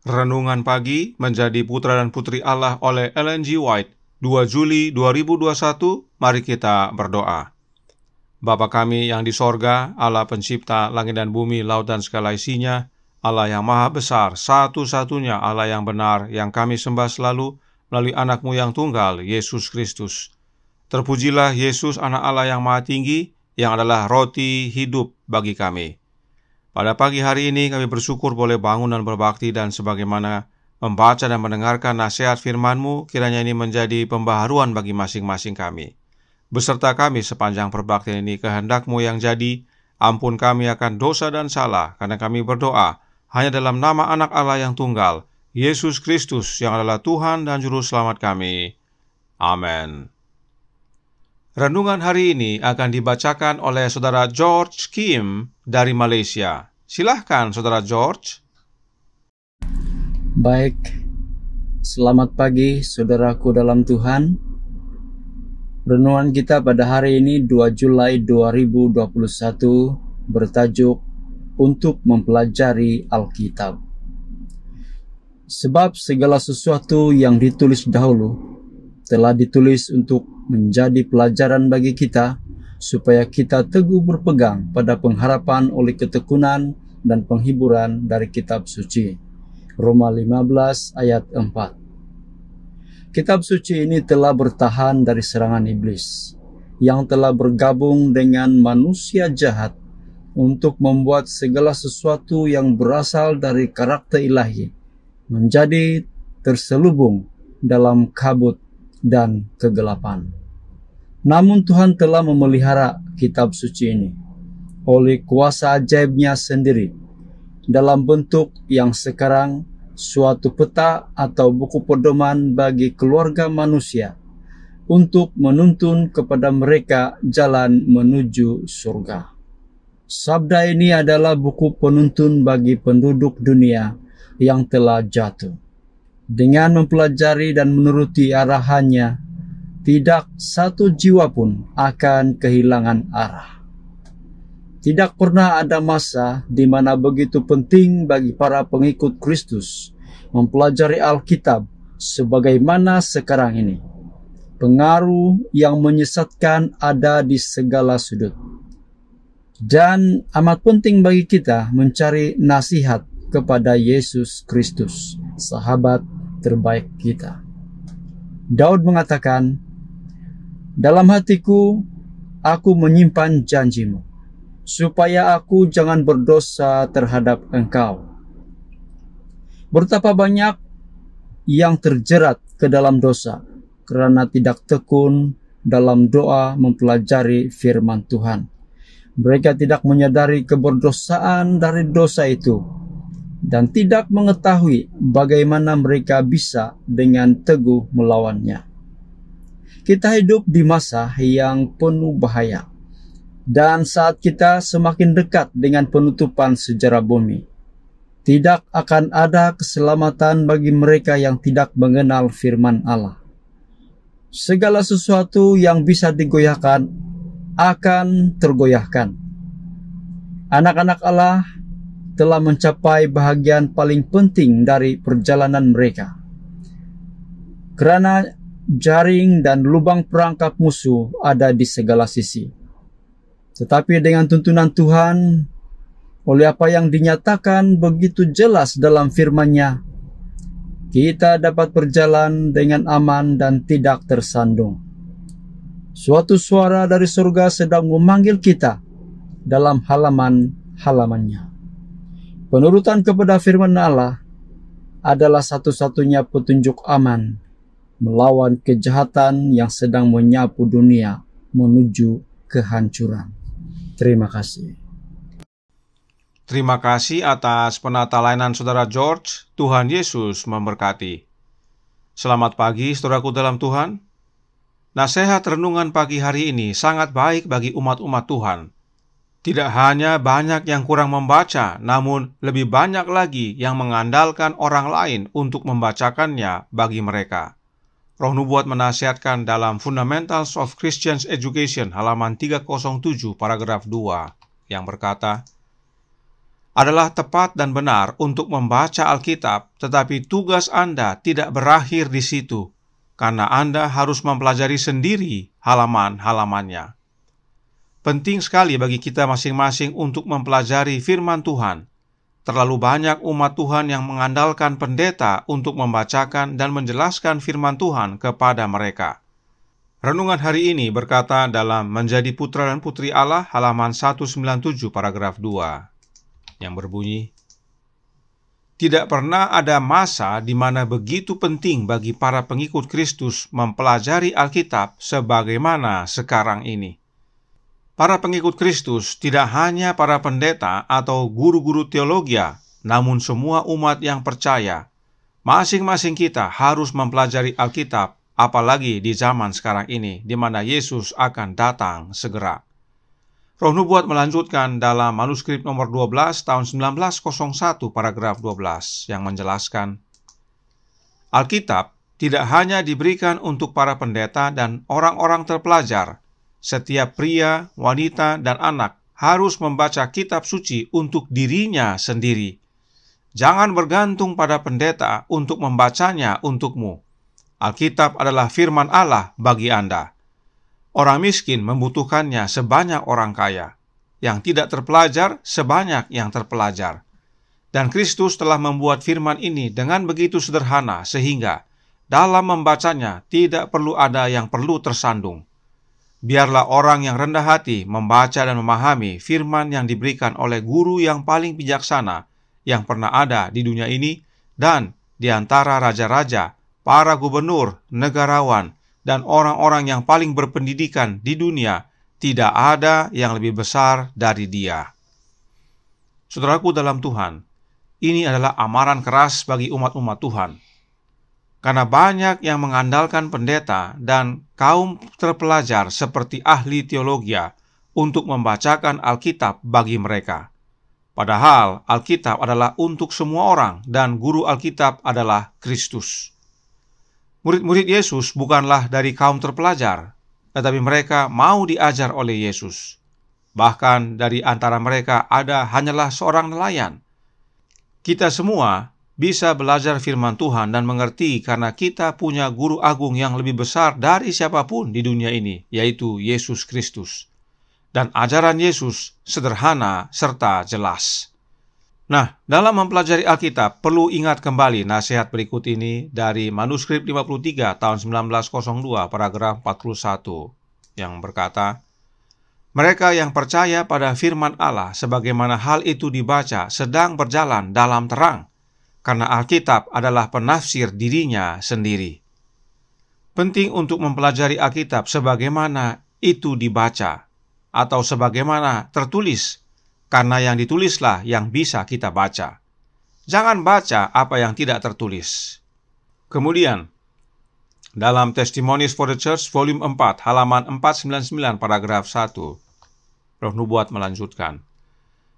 Renungan Pagi Menjadi Putra dan Putri Allah oleh Ellen G. White, 2 Juli 2021. Mari kita berdoa. Bapa kami yang di sorga, Allah pencipta langit dan bumi, laut dan segala isinya, Allah yang maha besar, satu-satunya Allah yang benar, yang kami sembah selalu melalui anak-Mu yang tunggal, Yesus Kristus. Terpujilah Yesus, anak Allah yang maha tinggi, yang adalah roti hidup bagi kami. Pada pagi hari ini kami bersyukur boleh bangun dan berbakti, dan sebagaimana membaca dan mendengarkan nasihat firman-Mu, kiranya ini menjadi pembaharuan bagi masing-masing kami. Beserta kami sepanjang perbaktian ini, kehendak-Mu yang jadi, ampun kami akan dosa dan salah, karena kami berdoa hanya dalam nama anak Allah yang tunggal, Yesus Kristus, yang adalah Tuhan dan Juru Selamat kami. Amin. Renungan hari ini akan dibacakan oleh Saudara George Kim dari Malaysia. Silahkan, Saudara George. Baik, selamat pagi saudaraku dalam Tuhan. Renungan kita pada hari ini 2 Juli 2021 bertajuk Untuk Mempelajari Alkitab. Sebab segala sesuatu yang ditulis dahulu telah ditulis untuk menjadi pelajaran bagi kita, supaya kita teguh berpegang pada pengharapan oleh ketekunan dan penghiburan dari kitab suci. Roma 15 ayat 4. Kitab suci ini telah bertahan dari serangan iblis, yang telah bergabung dengan manusia jahat untuk membuat segala sesuatu yang berasal dari karakter ilahi menjadi terselubung dalam kabut dan kegelapan. Namun Tuhan telah memelihara kitab suci ini oleh kuasa ajaib-Nya sendiri dalam bentuk yang sekarang suatu peta atau buku pedoman bagi keluarga manusia untuk menuntun kepada mereka jalan menuju surga. Sabda ini adalah buku penuntun bagi penduduk dunia yang telah jatuh. Dengan mempelajari dan menuruti arahannya, tidak satu jiwa pun akan kehilangan arah. Tidak pernah ada masa di mana begitu penting bagi para pengikut Kristus mempelajari Alkitab sebagaimana sekarang ini. Pengaruh yang menyesatkan ada di segala sudut. Dan amat penting bagi kita mencari nasihat kepada Yesus Kristus, sahabat terbaik kita. Daud mengatakan, "Dalam hatiku, aku menyimpan janji-Mu, supaya aku jangan berdosa terhadap Engkau." Betapa banyak yang terjerat ke dalam dosa karena tidak tekun dalam doa mempelajari firman Tuhan. Mereka tidak menyadari keberdosaan dari dosa itu dan tidak mengetahui bagaimana mereka bisa dengan teguh melawannya. Kita hidup di masa yang penuh bahaya, dan saat kita semakin dekat dengan penutupan sejarah bumi, tidak akan ada keselamatan bagi mereka yang tidak mengenal firman Allah. Segala sesuatu yang bisa digoyahkan akan tergoyahkan. Anak-anak Allah telah mencapai bahagian paling penting dari perjalanan mereka, karena jaring dan lubang perangkap musuh ada di segala sisi. Tetapi dengan tuntunan Tuhan, oleh apa yang dinyatakan begitu jelas dalam firman-Nya, kita dapat berjalan dengan aman dan tidak tersandung. Suatu suara dari surga sedang memanggil kita dalam halaman-halaman-Nya. Penurutan kepada firman Allah adalah satu-satunya petunjuk aman melawan kejahatan yang sedang menyapu dunia menuju kehancuran. Terima kasih. Terima kasih atas penata layanan Saudara George. Tuhan Yesus memberkati. Selamat pagi, saudaraku dalam Tuhan. Nasihat renungan pagi hari ini sangat baik bagi umat-umat Tuhan. Tidak hanya banyak yang kurang membaca, namun lebih banyak lagi yang mengandalkan orang lain untuk membacakannya bagi mereka. Roh Nubuat menasihatkan dalam Fundamentals of Christian Education halaman 307 paragraf 2 yang berkata, adalah tepat dan benar untuk membaca Alkitab, tetapi tugas Anda tidak berakhir di situ, karena Anda harus mempelajari sendiri halaman-halamannya. Penting sekali bagi kita masing-masing untuk mempelajari firman Tuhan. Terlalu banyak umat Tuhan yang mengandalkan pendeta untuk membacakan dan menjelaskan firman Tuhan kepada mereka. Renungan hari ini berkata dalam Menjadi Putra dan Putri Allah halaman 197 paragraf 2 yang berbunyi, "Tidak pernah ada masa di mana begitu penting bagi para pengikut Kristus mempelajari Alkitab sebagaimana sekarang ini." Para pengikut Kristus tidak hanya para pendeta atau guru-guru teologi, namun semua umat yang percaya. Masing-masing kita harus mempelajari Alkitab, apalagi di zaman sekarang ini, di mana Yesus akan datang segera. Roh Nubuat melanjutkan dalam manuskrip nomor 12 tahun 1901 paragraf 12 yang menjelaskan, Alkitab tidak hanya diberikan untuk para pendeta dan orang-orang terpelajar. Setiap pria, wanita, dan anak harus membaca kitab suci untuk dirinya sendiri. Jangan bergantung pada pendeta untuk membacanya untukmu. Alkitab adalah firman Allah bagi Anda. Orang miskin membutuhkannya sebanyak orang kaya, yang tidak terpelajar sebanyak yang terpelajar. Dan Kristus telah membuat firman ini dengan begitu sederhana sehingga dalam membacanya tidak perlu ada yang perlu tersandung. Biarlah orang yang rendah hati membaca dan memahami firman yang diberikan oleh guru yang paling bijaksana yang pernah ada di dunia ini dan di antara raja-raja, para gubernur, negarawan, dan orang-orang yang paling berpendidikan di dunia. Tidak ada yang lebih besar dari dia. Saudaraku dalam Tuhan, ini adalah amaran keras bagi umat-umat Tuhan. Karena banyak yang mengandalkan pendeta dan kaum terpelajar seperti ahli teologi untuk membacakan Alkitab bagi mereka. Padahal Alkitab adalah untuk semua orang dan guru Alkitab adalah Kristus. Murid-murid Yesus bukanlah dari kaum terpelajar, tetapi mereka mau diajar oleh Yesus. Bahkan dari antara mereka ada hanyalah seorang nelayan. Kita semua bisa belajar firman Tuhan dan mengerti karena kita punya guru agung yang lebih besar dari siapapun di dunia ini, yaitu Yesus Kristus. Dan ajaran Yesus sederhana serta jelas. Nah, dalam mempelajari Alkitab perlu ingat kembali nasihat berikut ini dari manuskrip 53 tahun 1902 paragraf 41 yang berkata, "Mereka yang percaya pada firman Allah sebagaimana hal itu dibaca sedang berjalan dalam terang, karena Alkitab adalah penafsir dirinya sendiri." Penting untuk mempelajari Alkitab sebagaimana itu dibaca, atau sebagaimana tertulis, karena yang ditulislah yang bisa kita baca. Jangan baca apa yang tidak tertulis. Kemudian, dalam Testimonies for the Church volume 4 halaman 499 paragraf 1, Roh Nubuat melanjutkan,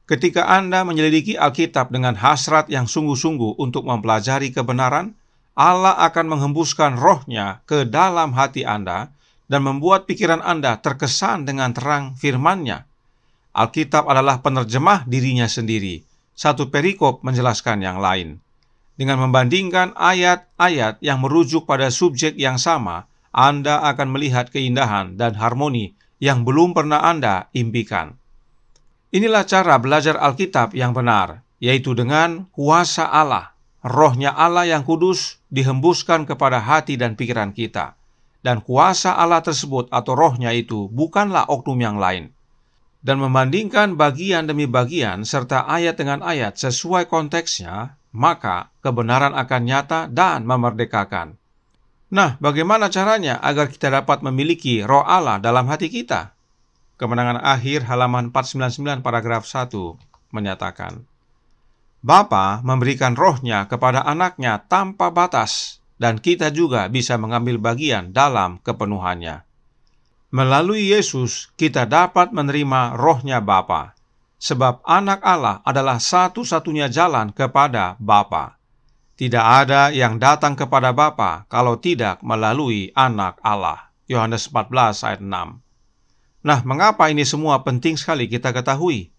"Ketika Anda menyelidiki Alkitab dengan hasrat yang sungguh-sungguh untuk mempelajari kebenaran, Allah akan menghembuskan roh-Nya ke dalam hati Anda dan membuat pikiran Anda terkesan dengan terang firman-Nya. Alkitab adalah penerjemah dirinya sendiri." Satu perikop menjelaskan yang lain. Dengan membandingkan ayat-ayat yang merujuk pada subjek yang sama, Anda akan melihat keindahan dan harmoni yang belum pernah Anda impikan. Inilah cara belajar Alkitab yang benar, yaitu dengan kuasa Allah. Roh-Nya Allah yang kudus dihembuskan kepada hati dan pikiran kita. Dan kuasa Allah tersebut atau roh-Nya itu bukanlah oknum yang lain. Dan membandingkan bagian demi bagian serta ayat dengan ayat sesuai konteksnya, maka kebenaran akan nyata dan memerdekakan. Nah, bagaimana caranya agar kita dapat memiliki roh Allah dalam hati kita? Kemenangan akhir halaman 499 paragraf 1 menyatakan, "Bapa memberikan roh-Nya kepada anak-Nya tanpa batas, dan kita juga bisa mengambil bagian dalam kepenuhannya. Melalui Yesus, kita dapat menerima roh-Nya Bapa, sebab anak Allah adalah satu-satunya jalan kepada Bapa. Tidak ada yang datang kepada Bapa kalau tidak melalui anak Allah." Yohanes 14 ayat 6. Nah, mengapa ini semua penting sekali kita ketahui?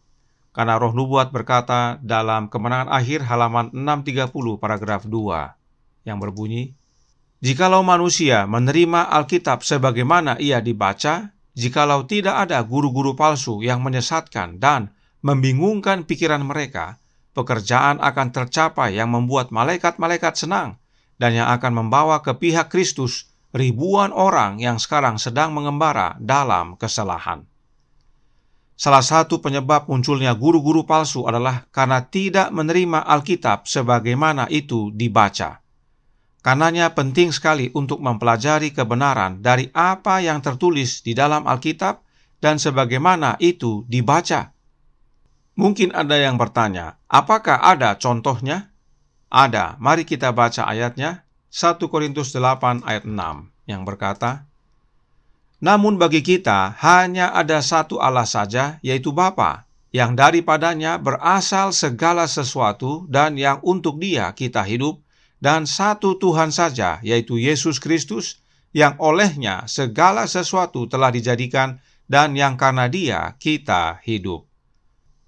Karena roh nubuat berkata dalam Kemenangan Akhir halaman 630 paragraf 2 yang berbunyi, "Jikalau manusia menerima Alkitab sebagaimana ia dibaca, jikalau tidak ada guru-guru palsu yang menyesatkan dan membingungkan pikiran mereka, pekerjaan akan tercapai yang membuat malaikat-malaikat senang dan yang akan membawa ke pihak Kristus ribuan orang yang sekarang sedang mengembara dalam kesalahan." Salah satu penyebab munculnya guru-guru palsu adalah karena tidak menerima Alkitab sebagaimana itu dibaca. Karenanya penting sekali untuk mempelajari kebenaran dari apa yang tertulis di dalam Alkitab dan sebagaimana itu dibaca. Mungkin ada yang bertanya, apakah ada contohnya? Ada, mari kita baca ayatnya, 1 Korintus 8 ayat 6 yang berkata, "Namun bagi kita hanya ada satu Allah saja, yaitu Bapa, yang daripadanya berasal segala sesuatu dan yang untuk Dia kita hidup, dan satu Tuhan saja, yaitu Yesus Kristus, yang olehnya segala sesuatu telah dijadikan dan yang karena Dia kita hidup."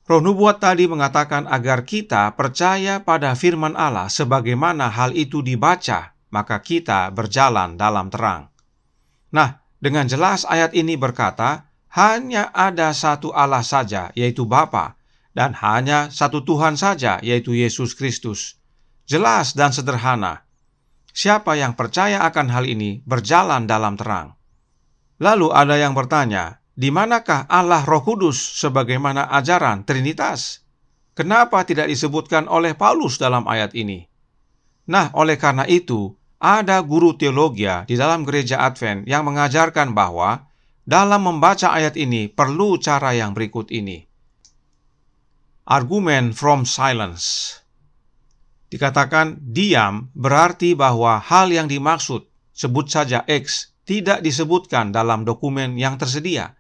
Roh nubuat tadi mengatakan agar kita percaya pada firman Allah sebagaimana hal itu dibaca, maka kita berjalan dalam terang. Nah, dengan jelas ayat ini berkata, hanya ada satu Allah saja, yaitu Bapa, dan hanya satu Tuhan saja, yaitu Yesus Kristus. Jelas dan sederhana. Siapa yang percaya akan hal ini berjalan dalam terang. Lalu ada yang bertanya, di manakah Allah Roh Kudus sebagaimana ajaran Trinitas? Kenapa tidak disebutkan oleh Paulus dalam ayat ini? Nah, oleh karena itu, ada guru teologi di dalam gereja Advent yang mengajarkan bahwa dalam membaca ayat ini perlu cara yang berikut ini. Argumen from silence. Dikatakan diam berarti bahwa hal yang dimaksud, sebut saja X, tidak disebutkan dalam dokumen yang tersedia.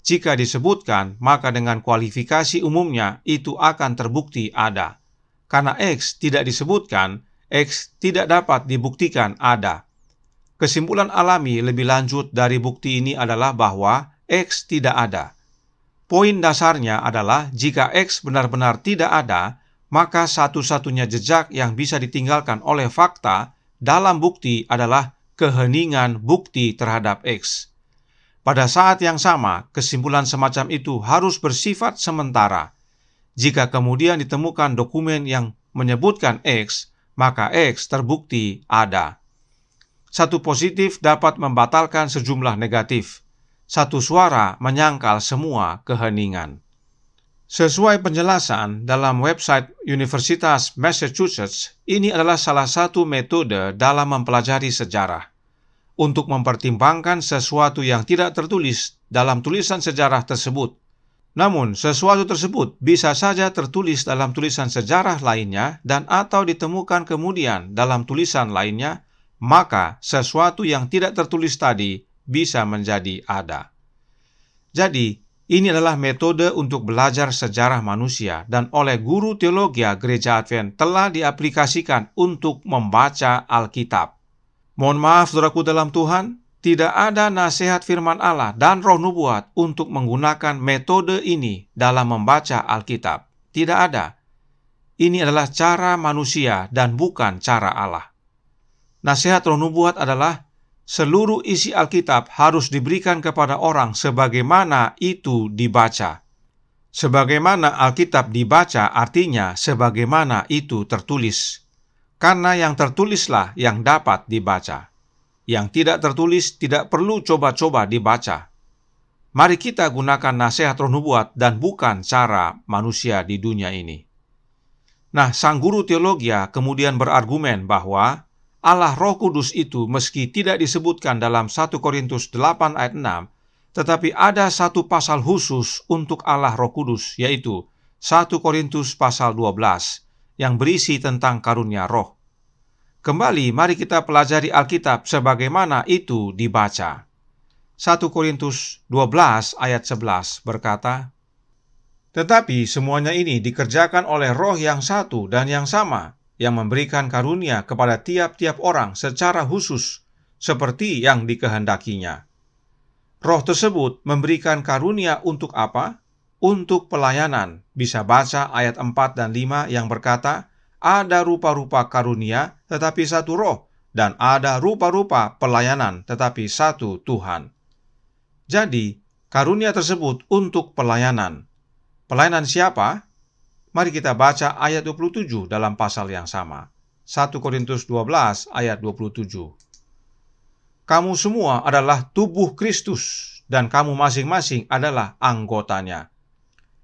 Jika disebutkan, maka dengan kualifikasi umumnya itu akan terbukti ada. Karena X tidak disebutkan, X tidak dapat dibuktikan ada. Kesimpulan alami lebih lanjut dari bukti ini adalah bahwa X tidak ada. Poin dasarnya adalah jika X benar-benar tidak ada, maka satu-satunya jejak yang bisa ditinggalkan oleh fakta dalam bukti adalah keheningan bukti terhadap X. Pada saat yang sama, kesimpulan semacam itu harus bersifat sementara. Jika kemudian ditemukan dokumen yang menyebutkan X, maka X terbukti ada. Satu positif dapat membatalkan sejumlah negatif. Satu suara menyangkal semua keheningan. Sesuai penjelasan dalam website Universitas Massachusetts, ini adalah salah satu metode dalam mempelajari sejarah. Untuk mempertimbangkan sesuatu yang tidak tertulis dalam tulisan sejarah tersebut. Namun, sesuatu tersebut bisa saja tertulis dalam tulisan sejarah lainnya dan atau ditemukan kemudian dalam tulisan lainnya, maka sesuatu yang tidak tertulis tadi bisa menjadi ada. Jadi, ini adalah metode untuk belajar sejarah manusia dan oleh guru teologi Gereja Advent telah diaplikasikan untuk membaca Alkitab. Mohon maaf, saudaraku dalam Tuhan, tidak ada nasihat firman Allah dan roh nubuat untuk menggunakan metode ini dalam membaca Alkitab. Tidak ada. Ini adalah cara manusia dan bukan cara Allah. Nasihat roh nubuat adalah seluruh isi Alkitab harus diberikan kepada orang sebagaimana itu dibaca. Sebagaimana Alkitab dibaca artinya sebagaimana itu tertulis. Karena yang tertulislah yang dapat dibaca. Yang tidak tertulis tidak perlu coba-coba dibaca. Mari kita gunakan nasihat roh nubuat dan bukan cara manusia di dunia ini. Nah, sang guru teologi kemudian berargumen bahwa Allah Roh Kudus itu meski tidak disebutkan dalam 1 Korintus 8 ayat 6, tetapi ada satu pasal khusus untuk Allah Roh Kudus, yaitu 1 Korintus pasal 12, yang berisi tentang karunia roh. Kembali, mari kita pelajari Alkitab sebagaimana itu dibaca. 1 Korintus 12 ayat 11 berkata, "Tetapi semuanya ini dikerjakan oleh roh yang satu dan yang sama, yang memberikan karunia kepada tiap-tiap orang secara khusus, seperti yang dikehendakinya." Roh tersebut memberikan karunia untuk apa? untuk pelayanan. Bisa baca ayat 4 dan 5 yang berkata, ada rupa-rupa karunia tetapi satu roh, dan ada rupa-rupa pelayanan tetapi satu Tuhan. Jadi, karunia tersebut untuk pelayanan. Pelayanan siapa? Mari kita baca ayat 27 dalam pasal yang sama. 1 Korintus 12 ayat 27. Kamu semua adalah tubuh Kristus, dan kamu masing-masing adalah anggotanya.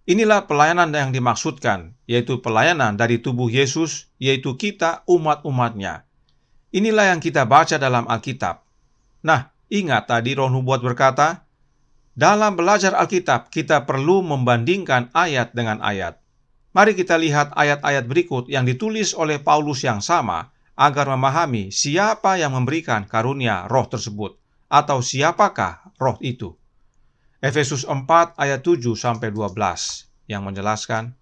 Inilah pelayanan yang dimaksudkan, yaitu pelayanan dari tubuh Yesus, yaitu kita umat-umatnya. Inilah yang kita baca dalam Alkitab. Nah, ingat tadi Roh Nubuat berkata, dalam belajar Alkitab kita perlu membandingkan ayat dengan ayat. Mari kita lihat ayat-ayat berikut yang ditulis oleh Paulus yang sama, agar memahami siapa yang memberikan karunia roh tersebut, atau siapakah roh itu. Efesus 4 ayat 7-12 yang menjelaskan,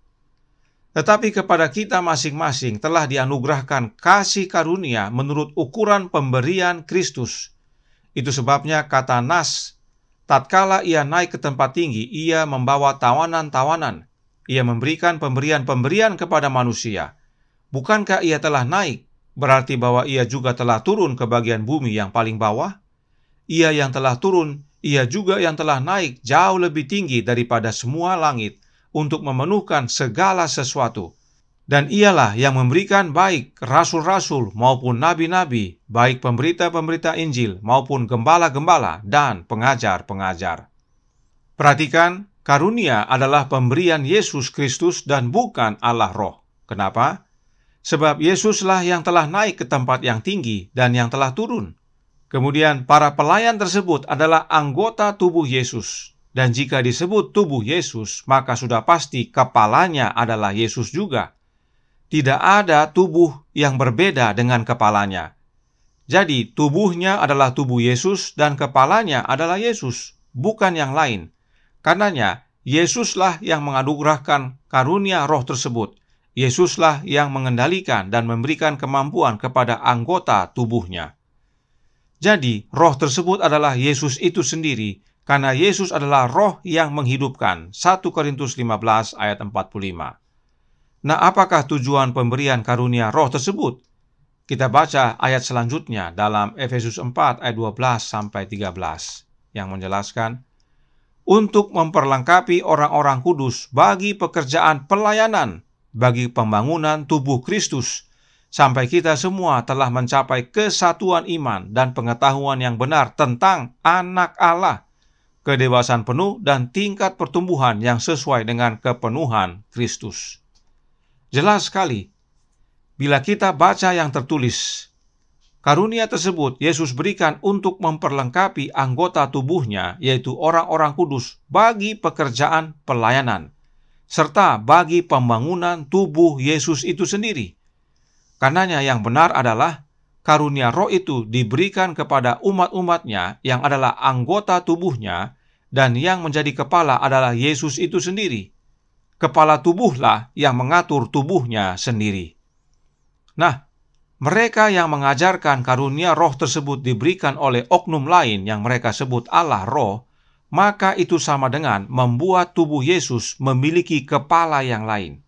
tetapi kepada kita masing-masing telah dianugerahkan kasih karunia menurut ukuran pemberian Kristus. Itu sebabnya kata Nas, tatkala ia naik ke tempat tinggi, ia membawa tawanan-tawanan. Ia memberikan pemberian-pemberian kepada manusia. Bukankah ia telah naik? Berarti bahwa ia juga telah turun ke bagian bumi yang paling bawah? Ia yang telah turun, ia juga yang telah naik jauh lebih tinggi daripada semua langit untuk memenuhkan segala sesuatu. Dan ialah yang memberikan baik rasul-rasul maupun nabi-nabi, baik pemberita-pemberita Injil maupun gembala-gembala dan pengajar-pengajar. Perhatikan, karunia adalah pemberian Yesus Kristus dan bukan Allah Roh. Kenapa? Sebab Yesuslah yang telah naik ke tempat yang tinggi dan yang telah turun. Kemudian para pelayan tersebut adalah anggota tubuh Yesus. Dan jika disebut tubuh Yesus, maka sudah pasti kepalanya adalah Yesus juga. Tidak ada tubuh yang berbeda dengan kepalanya. Jadi tubuhnya adalah tubuh Yesus dan kepalanya adalah Yesus, bukan yang lain. Karenanya, Yesuslah yang menganugerahkan karunia roh tersebut. Yesuslah yang mengendalikan dan memberikan kemampuan kepada anggota tubuhnya. Jadi, roh tersebut adalah Yesus itu sendiri, karena Yesus adalah roh yang menghidupkan. 1 Korintus 15 ayat 45. Nah, apakah tujuan pemberian karunia roh tersebut? Kita baca ayat selanjutnya dalam Efesus 4 ayat 12-13 yang menjelaskan, untuk memperlengkapi orang-orang kudus bagi pekerjaan pelayanan, bagi pembangunan tubuh Kristus, sampai kita semua telah mencapai kesatuan iman dan pengetahuan yang benar tentang anak Allah, kedewasaan penuh dan tingkat pertumbuhan yang sesuai dengan kepenuhan Kristus. Jelas sekali, bila kita baca yang tertulis, karunia tersebut Yesus berikan untuk memperlengkapi anggota tubuhnya, yaitu orang-orang kudus, bagi pekerjaan pelayanan, serta bagi pembangunan tubuh Yesus itu sendiri. Karenanya yang benar adalah karunia roh itu diberikan kepada umat-umatnya yang adalah anggota tubuhnya, dan yang menjadi kepala adalah Yesus itu sendiri. Kepala tubuhlah yang mengatur tubuhnya sendiri. Nah, mereka yang mengajarkan karunia roh tersebut diberikan oleh oknum lain yang mereka sebut Allah Roh, maka itu sama dengan membuat tubuh Yesus memiliki kepala yang lain.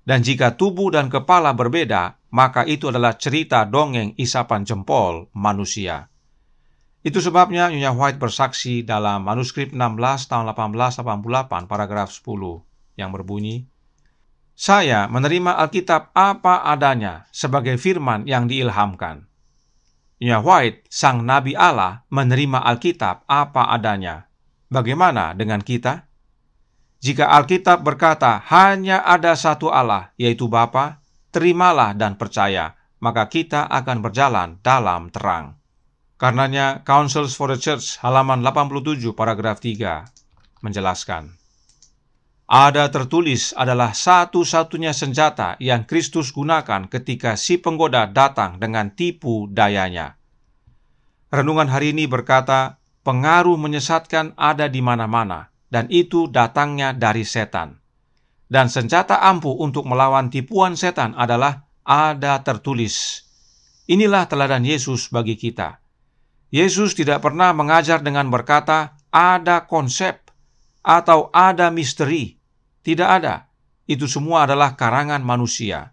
Dan jika tubuh dan kepala berbeda, maka itu adalah cerita dongeng isapan jempol manusia. Itu sebabnya Nyonya White bersaksi dalam manuskrip 16 tahun 1888 paragraf 10 yang berbunyi, saya menerima Alkitab apa adanya sebagai firman yang diilhamkan. Nyonya White, sang Nabi Allah, menerima Alkitab apa adanya. Bagaimana dengan kita? Jika Alkitab berkata hanya ada satu Allah, yaitu Bapa, terimalah dan percaya, maka kita akan berjalan dalam terang. Karenanya, Counsels for the Church halaman 87 paragraf 3 menjelaskan, ada tertulis adalah satu-satunya senjata yang Kristus gunakan ketika si penggoda datang dengan tipu dayanya. Renungan hari ini berkata, pengaruh menyesatkan ada di mana-mana, dan itu datangnya dari setan. Dan senjata ampuh untuk melawan tipuan setan adalah ada tertulis. Inilah teladan Yesus bagi kita. Yesus tidak pernah mengajar dengan berkata, ada konsep atau ada misteri. Tidak ada. Itu semua adalah karangan manusia.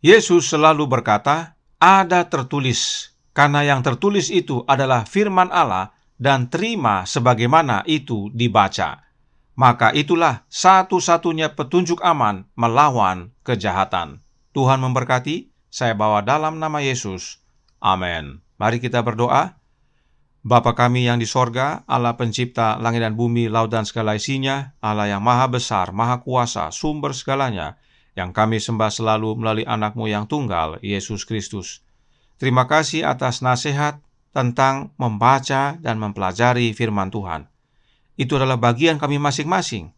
Yesus selalu berkata, ada tertulis, karena yang tertulis itu adalah firman Allah dan terima sebagaimana itu dibaca. Maka itulah satu-satunya petunjuk aman melawan kejahatan. Tuhan memberkati, saya bawa dalam nama Yesus. Amin. Mari kita berdoa. Bapa kami yang di sorga, Allah pencipta langit dan bumi, laut dan segala isinya, Allah yang maha besar, maha kuasa, sumber segalanya, yang kami sembah selalu melalui anak-Mu yang tunggal, Yesus Kristus. Terima kasih atas nasihat tentang membaca dan mempelajari firman Tuhan. Itu adalah bagian kami masing-masing.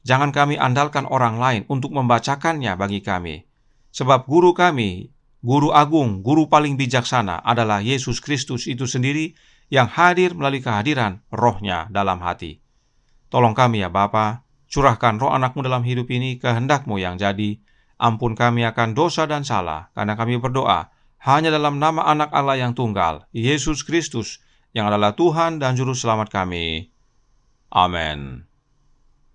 Jangan kami andalkan orang lain untuk membacakannya bagi kami. Sebab guru kami, guru agung, guru paling bijaksana adalah Yesus Kristus itu sendiri yang hadir melalui kehadiran Roh-Nya dalam hati. Tolong kami ya Bapa, curahkan roh anak-Mu dalam hidup ini, kehendak-Mu yang jadi. Ampun kami akan dosa dan salah, karena kami berdoa hanya dalam nama anak Allah yang tunggal, Yesus Kristus, yang adalah Tuhan dan Juru Selamat kami. Amin.